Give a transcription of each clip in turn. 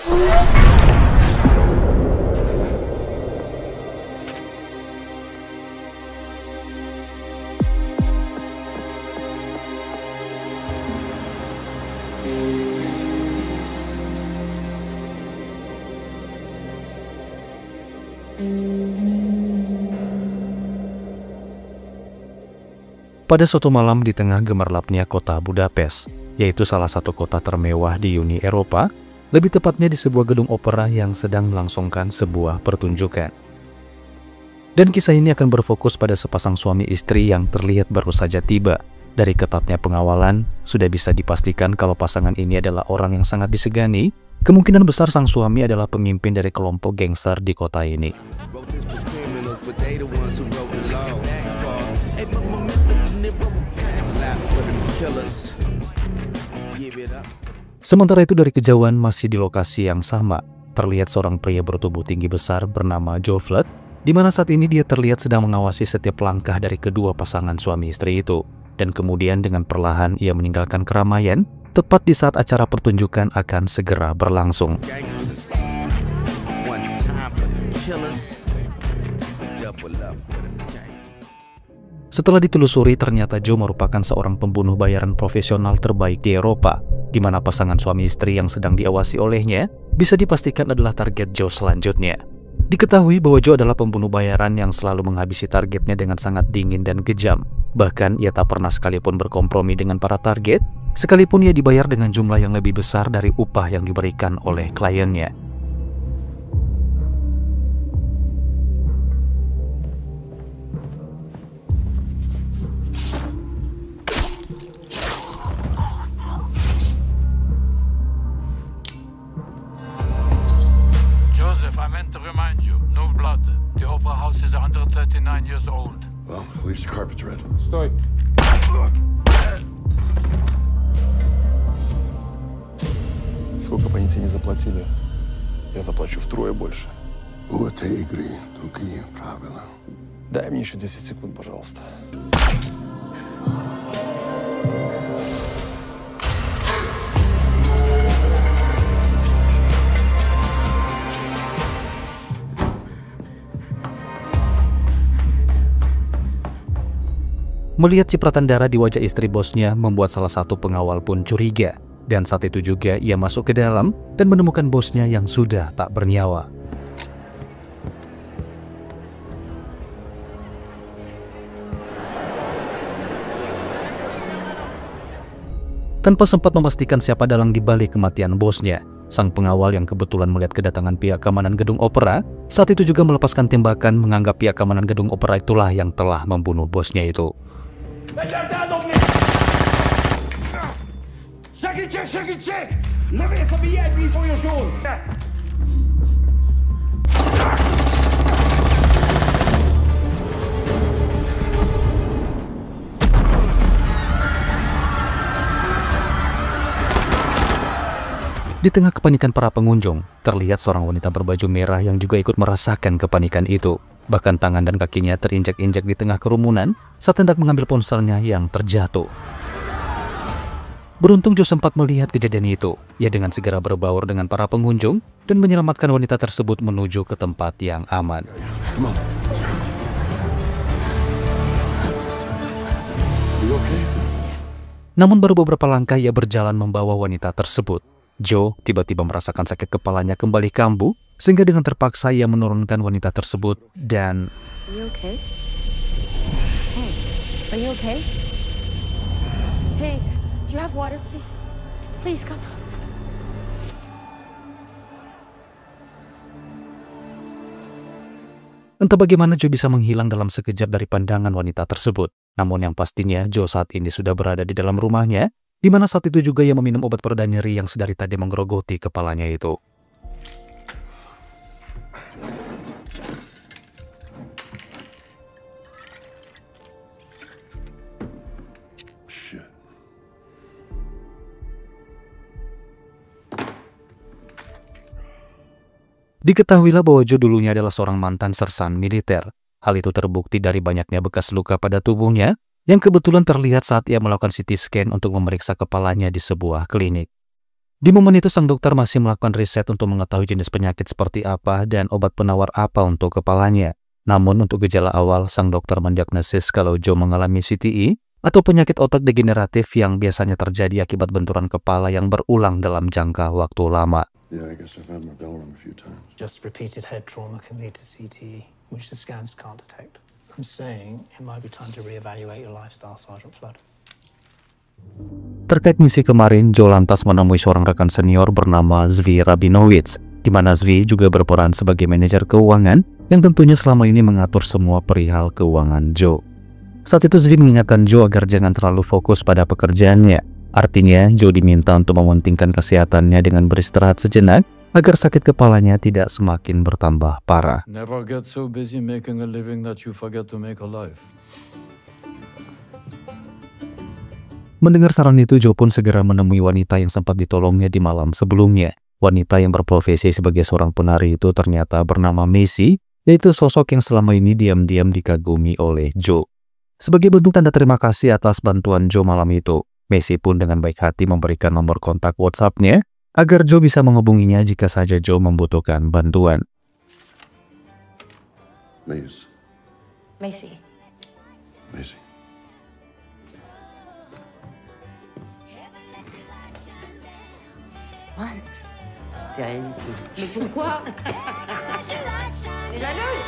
Pada suatu malam di tengah gemerlapnya kota Budapest, yaitu salah satu kota termewah di Uni Eropa, lebih tepatnya di sebuah gedung opera yang sedang melangsungkan sebuah pertunjukan. Dan kisah ini akan berfokus pada sepasang suami istri yang terlihat baru saja tiba. Dari ketatnya pengawalan, sudah bisa dipastikan kalau pasangan ini adalah orang yang sangat disegani. Kemungkinan besar sang suami adalah pemimpin dari kelompok gangster di kota ini. Sementara itu dari kejauhan masih di lokasi yang sama, terlihat seorang pria bertubuh tinggi besar bernama Joe Flood, di mana saat ini dia terlihat sedang mengawasi setiap langkah dari kedua pasangan suami istri itu. Dan kemudian dengan perlahan ia meninggalkan keramaian, tepat di saat acara pertunjukan akan segera berlangsung. Setelah ditelusuri, ternyata Joe merupakan seorang pembunuh bayaran profesional terbaik di Eropa, di mana pasangan suami istri yang sedang diawasi olehnya bisa dipastikan adalah target Joe selanjutnya. Diketahui bahwa Joe adalah pembunuh bayaran yang selalu menghabisi targetnya dengan sangat dingin dan kejam. Bahkan ia tak pernah sekalipun berkompromi dengan para target, sekalipun ia dibayar dengan jumlah yang lebih besar dari upah yang diberikan oleh kliennya. I meant to remind you, no blood. The opera house is 139 years old. Well, at least the carpet's red. Sтой. Сколько по ней не заплатили? Я заплачу втрое больше. У этой игры другие правила. Дай мне еще 10 секунд, пожалуйста. Melihat cipratan darah di wajah istri bosnya membuat salah satu pengawal pun curiga. Dan saat itu juga ia masuk ke dalam dan menemukan bosnya yang sudah tak bernyawa. Tanpa sempat memastikan siapa dalang di balik kematian bosnya, sang pengawal yang kebetulan melihat kedatangan pihak keamanan gedung opera, saat itu juga melepaskan tembakan menganggap pihak keamanan gedung opera itulah yang telah membunuh bosnya itu. Segítség! Lövész a VIP folyosón! Di tengah kepanikan para pengunjung, terlihat seorang wanita berbaju merah yang juga ikut merasakan kepanikan itu. Bahkan tangan dan kakinya terinjak-injak di tengah kerumunan saat hendak mengambil ponselnya yang terjatuh. Beruntung Joe sempat melihat kejadian itu. Ia dengan segera berbaur dengan para pengunjung dan menyelamatkan wanita tersebut menuju ke tempat yang aman. Namun baru beberapa langkah ia berjalan membawa wanita tersebut. Joe tiba-tiba merasakan sakit kepalanya kembali kambuh, sehingga dengan terpaksa ia menurunkan wanita tersebut dan... Are you okay? Hey, are you okay? Hey, do you have water, please? Please, come. Entah bagaimana Joe bisa menghilang dalam sekejap dari pandangan wanita tersebut. Namun yang pastinya Joe saat ini sudah berada di dalam rumahnya, di mana saat itu juga ia meminum obat pereda nyeri yang sedari tadi menggerogoti kepalanya itu. Diketahuilah bahwa Joe dulunya adalah seorang mantan sersan militer. Hal itu terbukti dari banyaknya bekas luka pada tubuhnya yang kebetulan terlihat saat ia melakukan CT scan untuk memeriksa kepalanya di sebuah klinik. Di momen itu sang dokter masih melakukan riset untuk mengetahui jenis penyakit seperti apa dan obat penawar apa untuk kepalanya. Namun untuk gejala awal, sang dokter mendiagnosis kalau Joe mengalami CTE atau penyakit otak degeneratif yang biasanya terjadi akibat benturan kepala yang berulang dalam jangka waktu lama. Yeah, I guess I've had my bell rung a few times. Just repeated head trauma can lead to CTE, which the scans can't detect. I'm saying it might be time to reevaluate your lifestyle, Sergeant Flood. Terkait misi kemarin, Joe lantas menemui seorang rekan senior bernama Zvi Rabinowitz, di mana Zvi juga berperan sebagai manajer keuangan yang tentunya selama ini mengatur semua perihal keuangan Joe. Saat itu Zvi mengingatkan Joe agar jangan terlalu fokus pada pekerjaannya. Artinya, Joe diminta untuk mementingkan kesehatannya dengan beristirahat sejenak agar sakit kepalanya tidak semakin bertambah parah. Never get so busy making a living that you forget to make a life. Mendengar saran itu, Joe pun segera menemui wanita yang sempat ditolongnya di malam sebelumnya. Wanita yang berprofesi sebagai seorang penari itu ternyata bernama Macy, yaitu sosok yang selama ini diam-diam dikagumi oleh Joe. Sebagai bentuk tanda terima kasih atas bantuan Joe malam itu, Macy pun dengan baik hati memberikan nomor kontak WhatsApp-nya agar Joe bisa menghubunginya jika saja Joe membutuhkan bantuan. Macy. Macy. Macy. What? Mais pourquoi? C'est jalouse.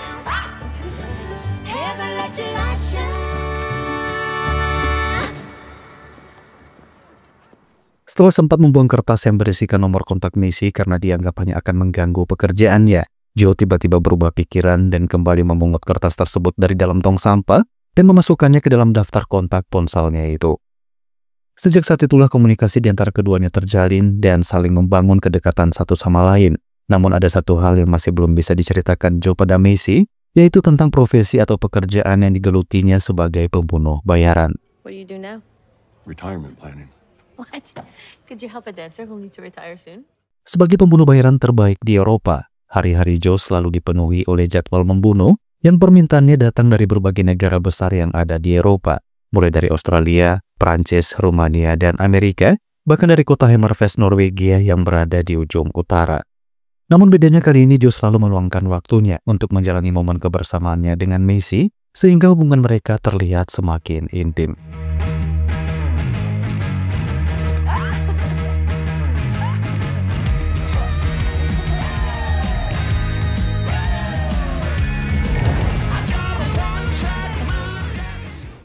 Setelah sempat membuang kertas yang berisikan nomor kontak Macy karena dianggap hanya akan mengganggu pekerjaannya, Joe tiba-tiba berubah pikiran dan kembali memungut kertas tersebut dari dalam tong sampah dan memasukkannya ke dalam daftar kontak ponselnya itu. Sejak saat itulah komunikasi di antara keduanya terjalin dan saling membangun kedekatan satu sama lain. Namun ada satu hal yang masih belum bisa diceritakan Joe pada Macy, yaitu tentang profesi atau pekerjaan yang digelutinya sebagai pembunuh bayaran. What do you do now? Retirement planning. What? Could you help a dancer who'll need to retire soon? Sebagai pembunuh bayaran terbaik di Eropa, hari-hari Joe selalu dipenuhi oleh jadwal membunuh yang permintaannya datang dari berbagai negara besar yang ada di Eropa, mulai dari Australia, Prancis, Rumania, dan Amerika, bahkan dari kota Hammerfest, Norwegia yang berada di ujung utara. Namun bedanya kali ini Joe selalu meluangkan waktunya untuk menjalani momen kebersamaannya dengan Macy, sehingga hubungan mereka terlihat semakin intim.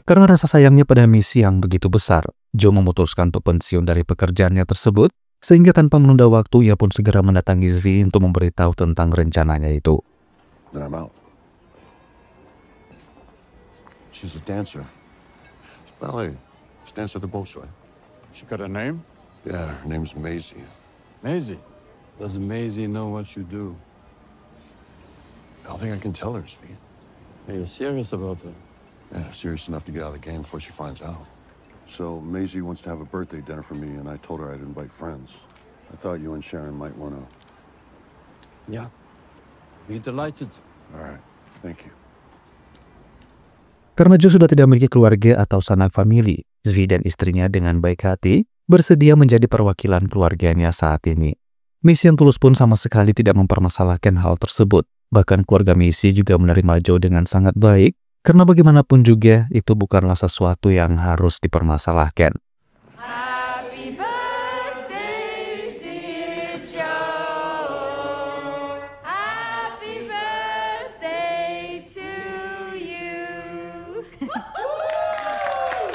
Karena rasa sayangnya pada Macy yang begitu besar, Joe memutuskan untuk pensiun dari pekerjaannya tersebut, sehingga tanpa menunda waktu ia pun segera mendatangi Zvi untuk memberitahu tentang rencananya itu. Then I'm out. She's a dancer. It's ballet. She dances at the Bolshoi. She got a name? Yeah, her name's Maisie. Maisie. Does Maisie know what you do? I don't think I can tell her, Speed. Are you serious about her? Yeah, serious enough to get out of the game before she finds out. So Maisie wants to have a birthday dinner for me, and I told her I'd invite friends. I thought you and Sharon might want to. Yeah. Be delighted. All right, thank you. Karena Joe sudah tidak memiliki keluarga atau sanak famili, Zvi dan istrinya dengan baik hati bersedia menjadi perwakilan keluarganya saat ini. Macy yang tulus pun sama sekali tidak mempermasalahkan hal tersebut. Bahkan keluarga Macy juga menerima Joe dengan sangat baik, karena bagaimanapun juga itu bukanlah sesuatu yang harus dipermasalahkan. Happy birthday, dear Joe. Happy birthday to you.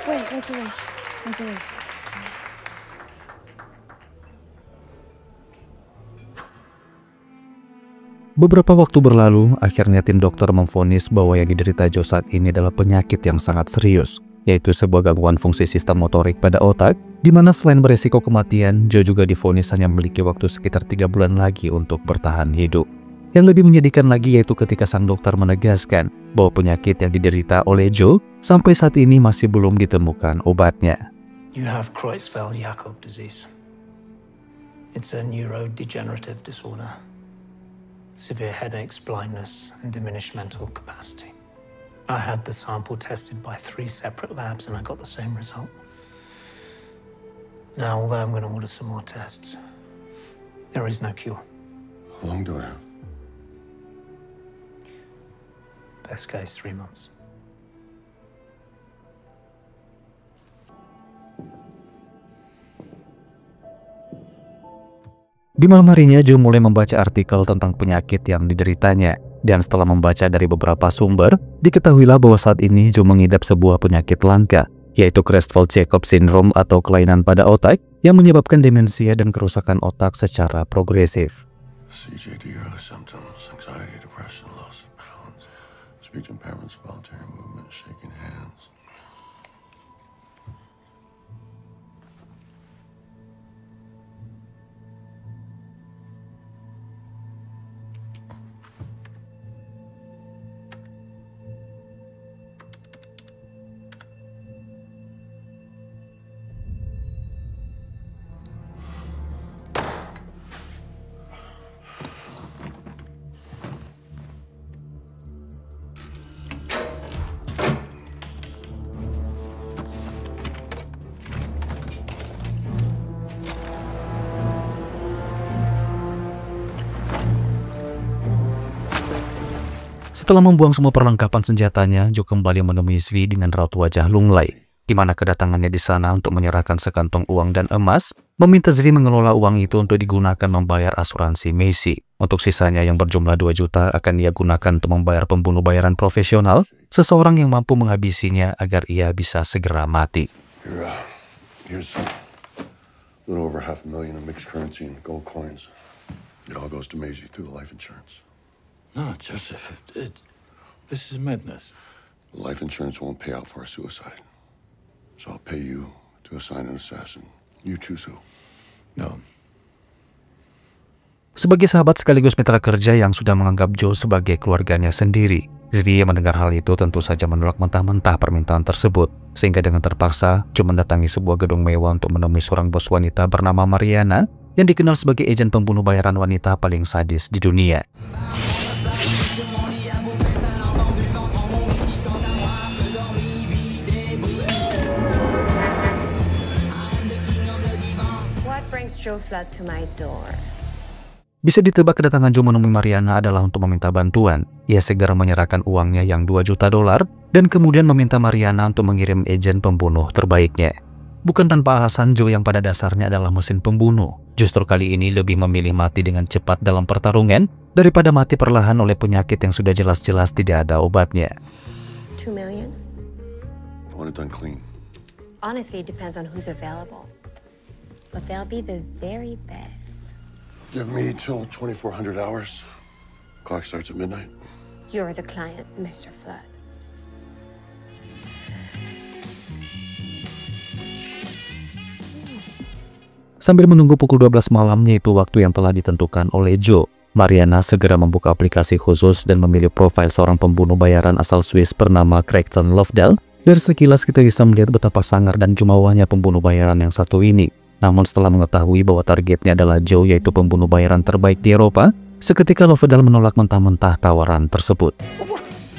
Wait. Beberapa waktu berlalu, akhirnya tim dokter memvonis bahwa yang diderita Joe saat ini adalah penyakit yang sangat serius, yaitu sebuah gangguan fungsi sistem motorik pada otak, di mana selain beresiko kematian, Joe juga divonis hanya memiliki waktu sekitar 3 bulan lagi untuk bertahan hidup. Yang lebih menyedihkan lagi yaitu ketika sang dokter menegaskan bahwa penyakit yang diderita oleh Joe sampai saat ini masih belum ditemukan obatnya. You have Creutzfeldt-Jakob disease. It's a neurodegenerative disorder. Severe headaches, blindness, and diminished mental capacity. I had the sample tested by 3 separate labs and I got the same result. Now, although I'm going to order some more tests, There is no cure. How long do I have? Best case, 3 months. Di malam harinya, Joe mulai membaca artikel tentang penyakit yang dideritanya. Dan setelah membaca dari beberapa sumber, diketahuilah bahwa saat ini Joe mengidap sebuah penyakit langka, yaitu Creutzfeldt-Jakob syndrome atau kelainan pada otak yang menyebabkan demensia dan kerusakan otak secara progresif. CJD early symptoms, anxiety, depression, loss of balance, speech impairments, voluntary movement, shaking hands. Setelah membuang semua perlengkapan senjatanya, Joe kembali menemui Zvi dengan raut wajah lunglai, di mana kedatangannya di sana untuk menyerahkan sekantong uang dan emas, meminta Zvi mengelola uang itu untuk digunakan membayar asuransi Macy. Untuk sisanya yang berjumlah 2 juta akan ia gunakan untuk membayar pembunuh bayaran profesional, seseorang yang mampu menghabisinya agar ia bisa segera mati. Here's a little over $500,000 in mixed currency and gold coins. It all goes to Maisie through the life insurance. No, Joseph, this is madness. Life insurance won't pay out for a suicide. So I'll pay you to assign an assassin. You choose who. No. Sebagai sahabat sekaligus mitra kerja yang sudah menganggap Joe sebagai keluarganya sendiri, Zvi yang mendengar hal itu tentu saja menolak mentah-mentah permintaan tersebut. Sehingga dengan terpaksa, Joe mendatangi sebuah gedung mewah untuk menemui seorang bos wanita bernama Mariana yang dikenal sebagai agen pembunuh bayaran wanita paling sadis di dunia. Joe Flood to my door. Bisa ditebak kedatangan Joe menemui Mariana adalah untuk meminta bantuan. Ia segera menyerahkan uangnya yang $2 juta dan kemudian meminta Mariana untuk mengirim agen pembunuh terbaiknya. Bukan tanpa alasan, Joe yang pada dasarnya adalah mesin pembunuh, justru kali ini lebih memilih mati dengan cepat dalam pertarungan daripada mati perlahan oleh penyakit yang sudah jelas-jelas tidak ada obatnya. 2 million? I want it done clean. Honestly, it depends on who's available. But they'll be the very best. Give me till 2400 hours. Clock starts at midnight. You're the client, Mr. Flood. Sambil menunggu pukul 12 malam, yaitu waktu yang telah ditentukan oleh Joe, Mariana segera membuka aplikasi khusus dan memilih profil seorang pembunuh bayaran asal Swiss bernama Creighton Lovedale. Dari sekilas kita bisa melihat betapa sangar dan jumawanya pembunuh bayaran yang satu ini. Namun setelah mengetahui bahwa targetnya adalah Joe, yaitu pembunuh bayaran terbaik di Eropa, seketika Lovedale menolak mentah-mentah tawaran tersebut.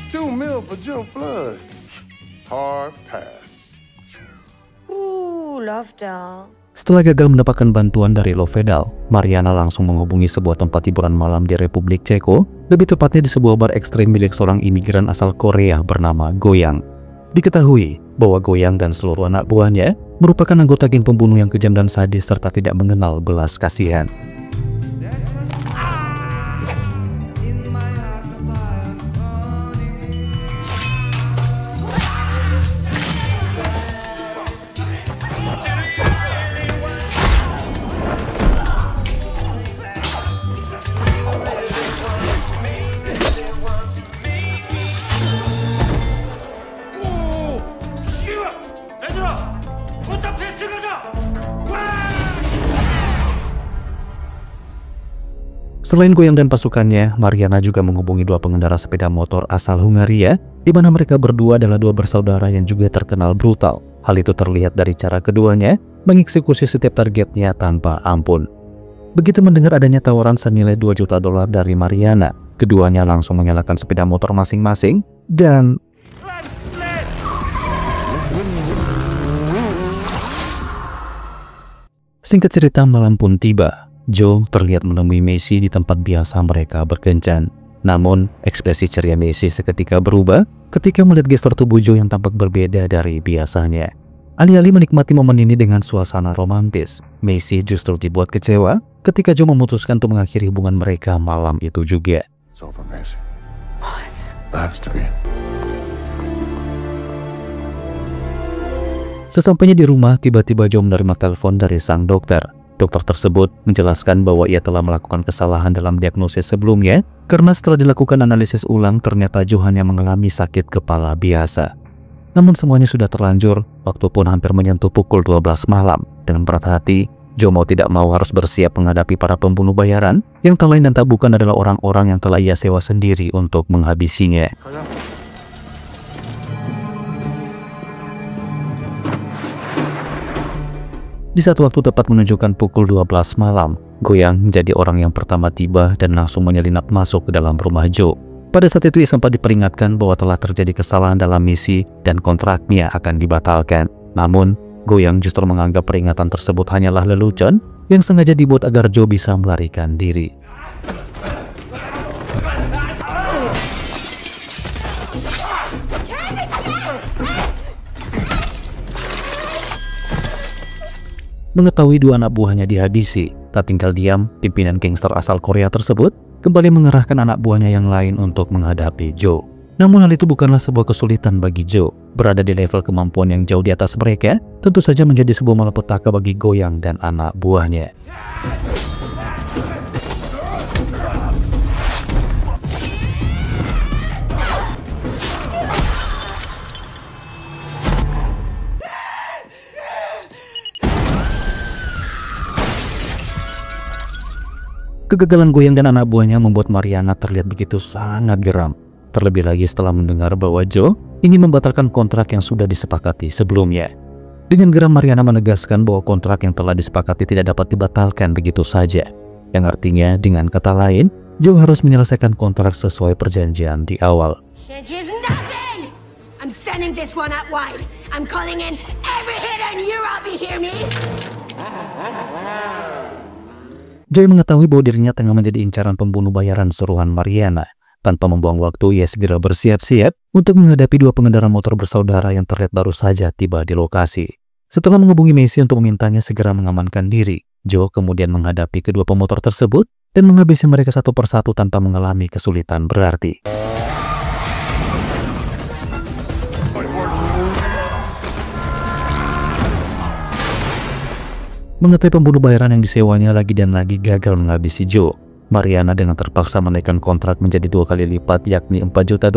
2 mil for Joe Flood. Hard pass. Ooh, Lovedale. Setelah gagal mendapatkan bantuan dari Lovedale, Mariana langsung menghubungi sebuah tempat hiburan malam di Republik Ceko, lebih tepatnya di sebuah bar ekstrim milik seorang imigran asal Korea bernama Goyang. Diketahui bahwa Goyang dan seluruh anak buahnya merupakan anggota geng pembunuh yang kejam dan sadis serta tidak mengenal belas kasihan. Selain Goyang dan pasukannya, Mariana juga menghubungi 2 pengendara sepeda motor asal Hungaria, di mana mereka berdua adalah 2 bersaudara yang juga terkenal brutal. Hal itu terlihat dari cara keduanya mengeksekusi setiap targetnya tanpa ampun. Begitu mendengar adanya tawaran senilai $2 juta dari Mariana, keduanya langsung menyalakan sepeda motor masing-masing dan singkat cerita, malam pun tiba. Joe terlihat menemui Macy di tempat biasa mereka berkencan. Namun, ekspresi ceria Macy seketika berubah ketika melihat gestur tubuh Joe yang tampak berbeda dari biasanya. Alih-alih menikmati momen ini dengan suasana romantis, Macy justru dibuat kecewa ketika Joe memutuskan untuk mengakhiri hubungan mereka malam itu juga. It's over, Macy. What? It has to be. Sesampainya di rumah, tiba-tiba Joe menerima telepon dari sang dokter. Dokter tersebut menjelaskan bahwa ia telah melakukan kesalahan dalam diagnosis sebelumnya karena setelah dilakukan analisis ulang ternyata Joe hanya mengalami sakit kepala biasa. Namun semuanya sudah terlanjur, waktu pun hampir menyentuh pukul 12 malam. Dengan berat hati, Joe mau tidak mau harus bersiap menghadapi para pembunuh bayaran yang tak lain dan tak bukan adalah orang-orang yang telah ia sewa sendiri untuk menghabisinya. Di saat waktu tepat menunjukkan pukul 12 malam, Goyang menjadi orang yang pertama tiba dan langsung menyelinap masuk ke dalam rumah Joe. Pada saat itu ia sempat diperingatkan bahwa telah terjadi kesalahan dalam misi dan kontraknya akan dibatalkan. Namun, Goyang justru menganggap peringatan tersebut hanyalah lelucon yang sengaja dibuat agar Joe bisa melarikan diri. Mengetahui dua anak buahnya dihabisi, tak tinggal diam, pimpinan gangster asal Korea tersebut kembali mengerahkan anak buahnya yang lain untuk menghadapi Joe. Namun hal itu bukanlah sebuah kesulitan bagi Joe. Berada di level kemampuan yang jauh di atas mereka, tentu saja menjadi sebuah malapetaka bagi Goyang dan anak buahnya. Kegagalan Goyang dan anak buahnya membuat Mariana terlihat begitu sangat geram. Terlebih lagi setelah mendengar bahwa Joe ingin membatalkan kontrak yang sudah disepakati sebelumnya. Dengan geram Mariana menegaskan bahwa kontrak yang telah disepakati tidak dapat dibatalkan begitu saja. Yang artinya dengan kata lain, Joe harus menyelesaikan kontrak sesuai perjanjian di awal. I'm sending this one out wide. I'm calling in every hit in Europe, you hear me? Joe mengetahui bahwa dirinya tengah menjadi incaran pembunuh bayaran suruhan Mariana. Tanpa membuang waktu, ia segera bersiap-siap untuk menghadapi dua pengendara motor bersaudara yang terlihat baru saja tiba di lokasi. Setelah menghubungi Macy untuk memintanya segera mengamankan diri, Joe kemudian menghadapi kedua pemotor tersebut dan menghabisi mereka satu persatu tanpa mengalami kesulitan berarti. Mengetahui pembunuh bayaran yang disewanya lagi dan lagi gagal menghabisi Joe, Mariana dengan terpaksa menaikkan kontrak menjadi 2 kali lipat yakni $4 juta,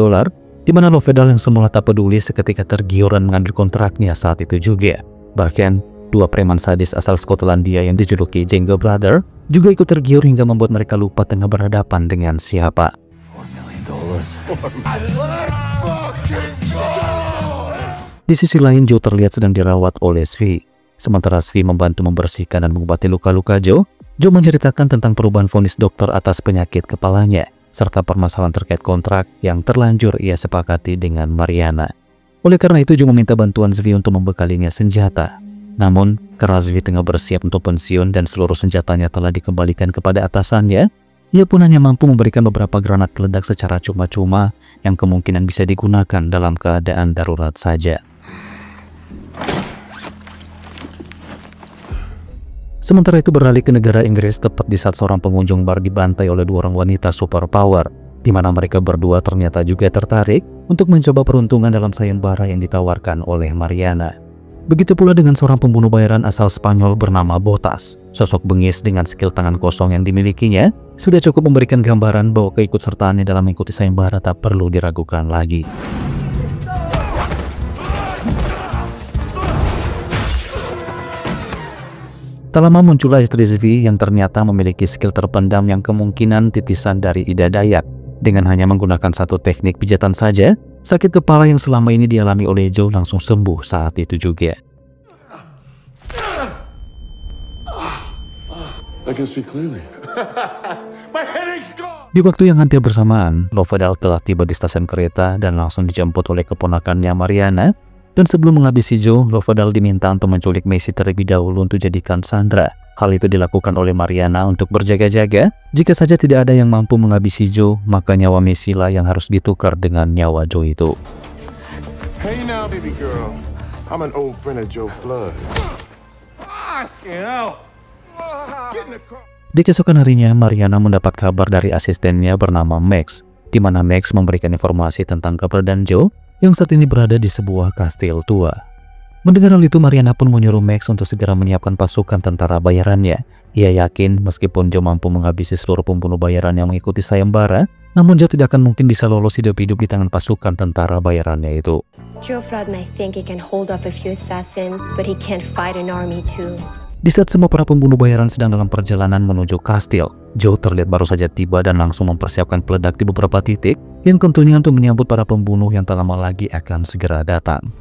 di mana Lovedal yang semula tak peduli seketika tergiuran mengambil kontraknya saat itu juga. Bahkan, dua preman sadis asal Skotlandia yang dijuluki Jenga Brother juga ikut tergiur hingga membuat mereka lupa tengah berhadapan dengan siapa. Di sisi lain, Joe terlihat sedang dirawat oleh Svi. Sementara Svi membantu membersihkan dan mengobati luka-luka Joe menceritakan tentang perubahan vonis dokter atas penyakit kepalanya, serta permasalahan terkait kontrak yang terlanjur ia sepakati dengan Mariana. Oleh karena itu, Joe meminta bantuan Svi untuk membekalinya senjata. Namun, karena Svi tengah bersiap untuk pensiun dan seluruh senjatanya telah dikembalikan kepada atasannya, ia pun hanya mampu memberikan beberapa granat peledak secara cuma-cuma yang kemungkinan bisa digunakan dalam keadaan darurat saja. Sementara itu beralih ke negara Inggris tepat di saat seorang pengunjung bar dibantai oleh dua orang wanita superpower, di mana mereka berdua ternyata juga tertarik untuk mencoba peruntungan dalam sayembara yang ditawarkan oleh Mariana. Begitu pula dengan seorang pembunuh bayaran asal Spanyol bernama Botas. Sosok bengis dengan skill tangan kosong yang dimilikinya sudah cukup memberikan gambaran bahwa keikutsertaannya dalam mengikuti sayembara tak perlu diragukan lagi. Tak lama muncullah istri Svi yang ternyata memiliki skill terpendam yang kemungkinan titisan dari Ida Dayak. Dengan hanya menggunakan satu teknik pijatan saja, sakit kepala yang selama ini dialami oleh Joe langsung sembuh saat itu juga. I can see clearly. My headache's gone! Di waktu yang hampir bersamaan, Lovedal telah tiba di stasiun kereta dan langsung dijemput oleh keponakannya Mariana. Dan sebelum menghabisi Joe, Lovedal diminta untuk menculik Macy terlebih dahulu untuk jadikan sandra. Hal itu dilakukan oleh Mariana untuk berjaga-jaga. Jika saja tidak ada yang mampu menghabisi Joe, maka nyawa Macy lah yang harus ditukar dengan nyawa Joe itu. Hey now, baby girl. I'm an old friend of Joe Flood. Di keesokan harinya, Mariana mendapat kabar dari asistennya bernama Max, di mana Max memberikan informasi tentang keberadaan Joe yang saat ini berada di sebuah kastil tua. Mendengar hal itu, Mariana pun menyuruh Max untuk segera menyiapkan pasukan tentara bayarannya. Ia yakin meskipun Joe mampu menghabisi seluruh pembunuh bayaran yang mengikuti sayembara, namun Joe tidak akan mungkin bisa lolos hidup-hidup di tangan pasukan tentara bayarannya itu. Joe Flood might think he can hold off a few assassins, but he can't fight an army too. Di saat semua para pembunuh bayaran sedang dalam perjalanan menuju kastil, Joe terlihat baru saja tiba dan langsung mempersiapkan peledak di beberapa titik yang tentunya untuk menyambut para pembunuh yang tak lama lagi akan segera datang.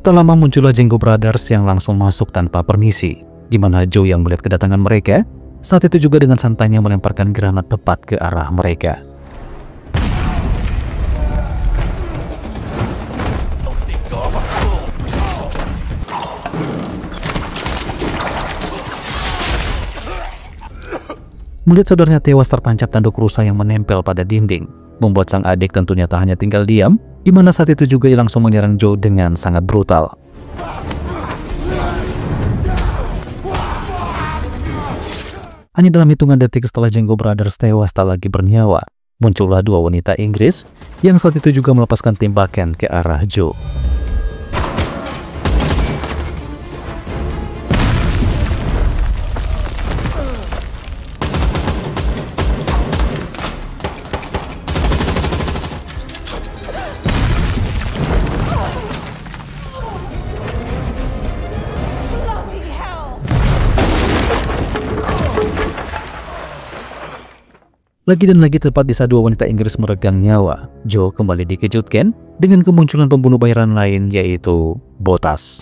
Tak lama muncullah Django Brothers yang langsung masuk tanpa permisi, di mana Joe yang melihat kedatangan mereka, saat itu juga dengan santainya melemparkan granat tepat ke arah mereka. Melihat saudaranya tewas tertancap tanduk rusa yang menempel pada dinding, membuat sang adik tentunya tak hanya tinggal diam, di mana saat itu juga ia langsung menyerang Joe dengan sangat brutal. Hanya dalam hitungan detik setelah Django Brothers tewas tak lagi bernyawa, muncullah dua wanita Inggris yang saat itu juga melepaskan tembakan ke arah Joe. Lagi dan lagi tepat di saat dua wanita Inggris meregang nyawa, Joe kembali dikejutkan dengan kemunculan pembunuh bayaran lain, yaitu Botas.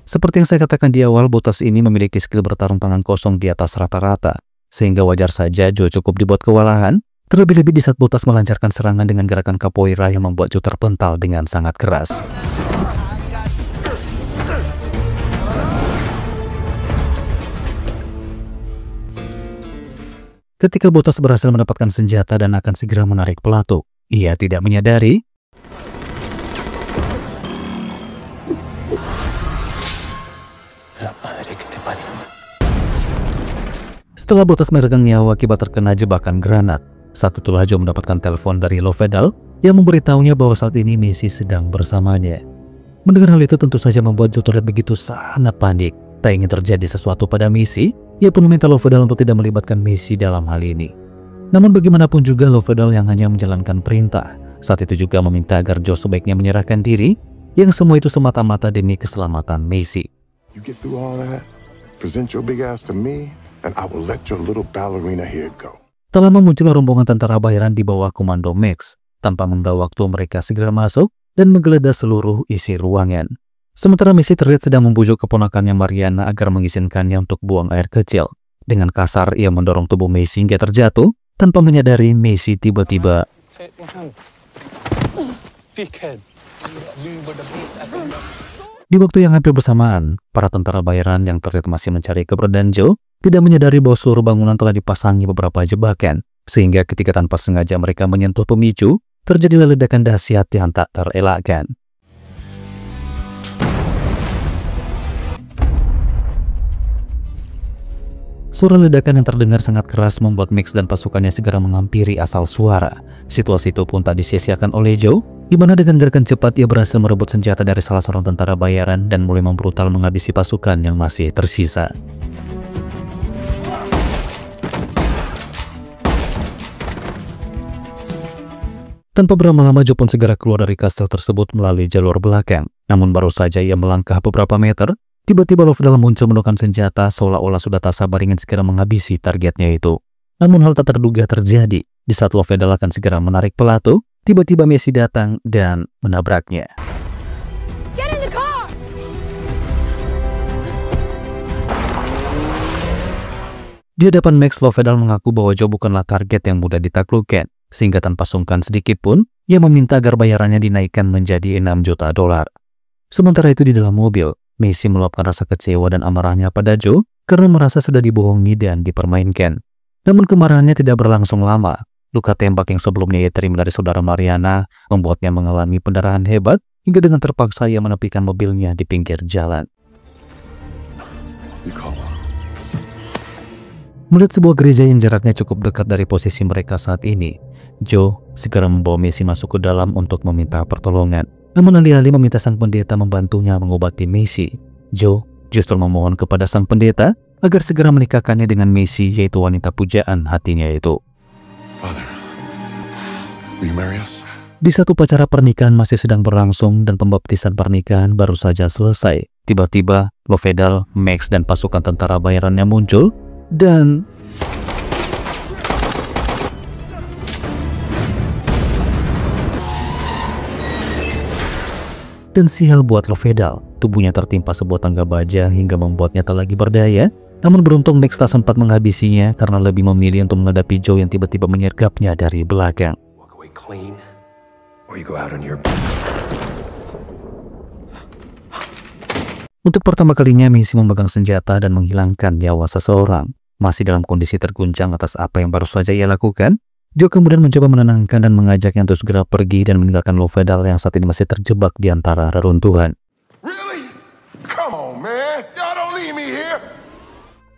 Seperti yang saya katakan di awal, Botas ini memiliki skill bertarung tangan kosong di atas rata-rata, sehingga wajar saja Joe cukup dibuat kewalahan, terlebih-lebih di saat Botas melancarkan serangan dengan gerakan capoeira yang membuat Joe terpental dengan sangat keras. Ketika Botas berhasil mendapatkan senjata dan akan segera menarik pelatuk, ia tidak menyadari setelah Botas meregang nyawa akibat terkena jebakan granat. Saat itulah Joe mendapatkan telepon dari Lovedal yang memberitahunya bahwa saat ini Macy sedang bersamanya. Mendengar hal itu tentu saja membuat Joe terlihat begitu sangat panik. Tak ingin terjadi sesuatu pada Macy, ia pun meminta Lovedal untuk tidak melibatkan Macy dalam hal ini. Namun bagaimanapun juga Lovedal yang hanya menjalankan perintah, saat itu juga meminta agar Joe sebaiknya menyerahkan diri, yang semua itu semata-mata demi keselamatan Macy. You get through all that, present your big ass to me, and I will let your little ballerina here go. Tak lama muncullah rombongan tentara bayaran di bawah komando Max. Tanpa menunda waktu, mereka segera masuk dan menggeledah seluruh isi ruangan. Sementara Macy terlihat sedang membujuk keponakannya Mariana agar mengizinkannya untuk buang air kecil. Dengan kasar, ia mendorong tubuh Macy hingga terjatuh. Tanpa menyadari, Macy tiba-tiba di waktu yang hampir bersamaan, para tentara bayaran yang terlihat masih mencari keberadaan Joe tidak menyadari bahwa seluruh bangunan telah dipasangi beberapa jebakan, sehingga ketika tanpa sengaja mereka menyentuh pemicu, terjadilah ledakan dahsyat yang tak terelakkan. Suara ledakan yang terdengar sangat keras membuat Max dan pasukannya segera menghampiri asal suara. Situasi itu pun tak disia-siakan oleh Joe, di mana dengan gerakan cepat ia berhasil merebut senjata dari salah seorang tentara bayaran dan mulai membrutal menghabisi pasukan yang masih tersisa. Tanpa berlama-lama, Joe pun segera keluar dari kastil tersebut melalui jalur belakang. Namun baru saja ia melangkah beberapa meter, tiba-tiba Lovedal muncul menukar senjata seolah-olah sudah tak sabar ingin segera menghabisi targetnya itu. Namun hal tak terduga terjadi. Di saat Lovedal akan segera menarik pelatu, tiba-tiba Macy datang dan menabraknya. Get in the car! Di hadapan Max, Lovedal mengaku bahwa Joe bukanlah target yang mudah ditaklukkan, sehingga tanpa sungkan sedikit pun, ia meminta agar bayarannya dinaikkan menjadi $6 juta. Sementara itu di dalam mobil, Macy meluapkan rasa kecewa dan amarahnya pada Joe karena merasa sudah dibohongi dan dipermainkan. Namun kemarahannya tidak berlangsung lama. Luka tembak yang sebelumnya ia terima dari saudara Mariana membuatnya mengalami pendarahan hebat hingga dengan terpaksa ia menepikan mobilnya di pinggir jalan. Melihat sebuah gereja yang jaraknya cukup dekat dari posisi mereka saat ini, Joe segera membawa Macy masuk ke dalam untuk meminta pertolongan. Namun alih-alih meminta sang pendeta membantunya mengobati Macy, Joe justru memohon kepada sang pendeta agar segera menikahkannya dengan Macy, yaitu wanita pujaan hatinya itu. Father, will you marry us? Di satu upacara pernikahan masih sedang berlangsung dan pembaptisan pernikahan baru saja selesai. Tiba-tiba, Lovedal, Max, dan pasukan tentara bayarannya muncul dan sial buat Lovedal, tubuhnya tertimpa sebuah tangga baja hingga membuatnya tak lagi berdaya. Namun beruntung Max tak sempat menghabisinya karena lebih memilih untuk menghadapi Joe yang tiba-tiba menyergapnya dari belakang. Untuk pertama kalinya Macy memegang senjata dan menghilangkan nyawa seseorang. Masih dalam kondisi terguncang atas apa yang baru saja ia lakukan, Joe kemudian mencoba menenangkan dan mengajaknya untuk segera pergi dan meninggalkan Lovedal yang saat ini masih terjebak di antara reruntuhan. Really? Come on, man. Y'all don't leave me here.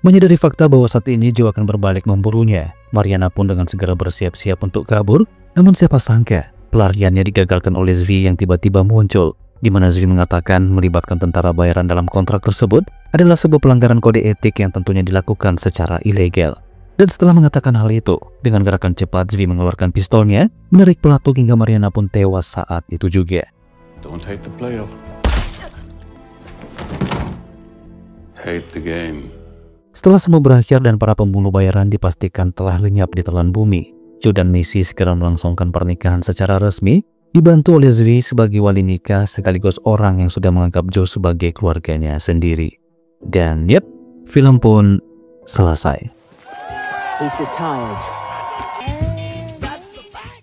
Menyadari fakta bahwa saat ini Joe akan berbalik memburunya, Mariana pun dengan segera bersiap-siap untuk kabur. Namun siapa sangka pelariannya digagalkan oleh Zvi yang tiba-tiba muncul, di mana Zvi mengatakan melibatkan tentara bayaran dalam kontrak tersebut adalah sebuah pelanggaran kode etik yang tentunya dilakukan secara ilegal. Dan setelah mengatakan hal itu, dengan gerakan cepat Zvi mengeluarkan pistolnya, menarik pelatuk hingga Mariana pun tewas saat itu juga. Don't hate the player. Hate the game. Setelah semua berakhir dan para pembunuh bayaran dipastikan telah lenyap di telan bumi, Joe dan Macy segera melangsungkan pernikahan secara resmi, dibantu oleh Zvi sebagai wali nikah sekaligus orang yang sudah menganggap Joe sebagai keluarganya sendiri. Dan yep, film pun selesai. He's retired.